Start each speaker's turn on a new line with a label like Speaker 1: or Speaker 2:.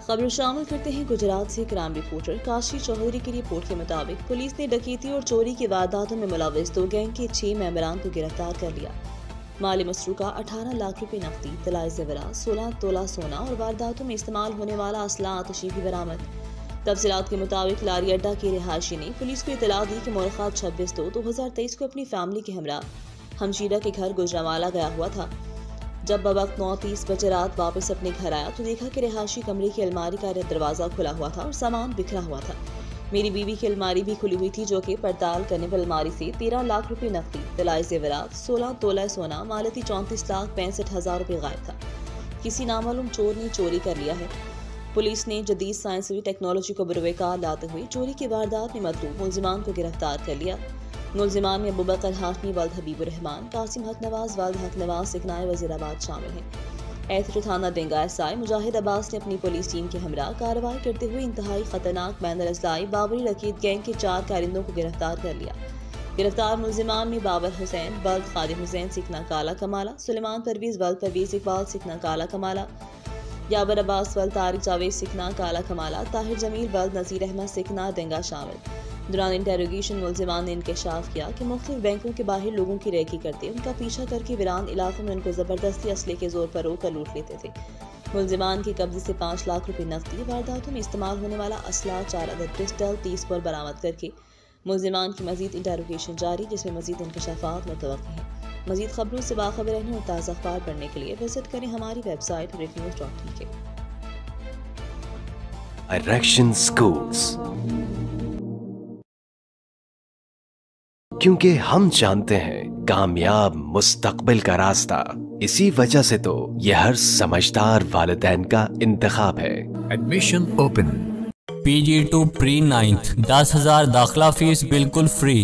Speaker 1: खबर शामिल करते हैं गुजरात से। क्राइम रिपोर्टर काशी चौधरी की रिपोर्ट के मुताबिक पुलिस ने डकैती और चोरी की वारदातों में मुलव्विस 2 गैंग के 6 मेंबरान को गिरफ्तार कर लिया। माली मसरूका 18 लाख रुपए नकदी, तलाए ज़ेवरात, 16 तोला सोना और वारदातों में इस्तेमाल होने वाला असला आतिशी भी बरामद। तफसीलात के मुताबिक लारी अड्डा के रिहायशी ने पुलिस को इतला दी कि मुलखात 26/2/2023 को अपनी फैमिली के हमरा हमशीरा के घर गुजरांवाला गया हुआ था। जब बवक्त 9:30 बजे रात वापस अपने घर आया तो देखा कि रिहायशी कमरे की अलमारी का दरवाज़ा खुला हुआ था और सामान बिखरा हुआ था। मेरी बीवी की अलमारी भी खुली हुई थी, जो कि पड़ताल करने पर अलमारी से 13 लाख रुपए नकदी, तलाए ज़ेवरात, 16 तोला सोना, मालती 34,65,000 रुपए गायब था। किसी नामालूम चोर ने चोरी कर लिया है। पुलिस ने जदीद साइंसी टेक्नोलॉजी को बरोकार लाते हुए चोरी की वारदात में मतलूब मुलजिमान को गिरफ्तार कर लिया। मुलजिमान में अबूबकर हाशमी वल्द हबीबुर रहमान, कासिम हक नवाज वल्द हक नवाज सिकनाए वज़ीराबाद शामिल हैं। एथर थाना डेंगा एसआई मुजाहिद अब्बास ने अपनी पुलिस टीम के हमरा कार्रवाई करते हुए इंतहाई खतरनाक बैनर अज़लाई बाबरी रकीत गैंग के 4 कारिंदों को गिरफ्तार कर लिया। गिरफ्तार मुलजिमान में बाबर हुसैन वल्द खादिम हुसैन सिकना काला कमाला, सुलेमान परवीज़ वल्द परवीज़ इकबाल सिकना काला कमाला, याबर अब्बास वल्द तारिक जावेद सिकना काला कमाला, ताहिर जमील वल्द नज़ीर अहमद सिकना डेंगा शामिल। दौरान इंटेरोगेशन मुलजिमान ने इंकशाफ किया कि मुख्तलिफ बैंकों के बाहर लोगों की रैकी करते उनका पीछा करके वीरान इलाकों में उनको ज़बरदस्ती असले के जोर पर रोक कर लूट लेते थे। मुलजिमान के कब्जे से 5 लाख रुपए नकदी, वारदातों में इस्तेमाल होने वाला असला, 4 अदद पिस्टल, 30 पर बरामद करके मुलजिमान की मजीद इंटेरोगेशन जारी, जिसमें मजीद इंकशाफात मुतवक्की हैं। मजीद खबरों से बाखबर रहने और ताज़ा अखबार पढ़ने के लिए विजिट करें हमारी वेबसाइट rednews.tk।
Speaker 2: Direction Schools, क्योंकि हम जानते हैं कामयाब मुस्तकबिल का रास्ता, इसी वजह से तो यह हर समझदार वालिदैन का इंतखाब है।
Speaker 3: Admission open.
Speaker 4: PG2 pre 9th 10,000 दाखिला फीस बिल्कुल फ्री।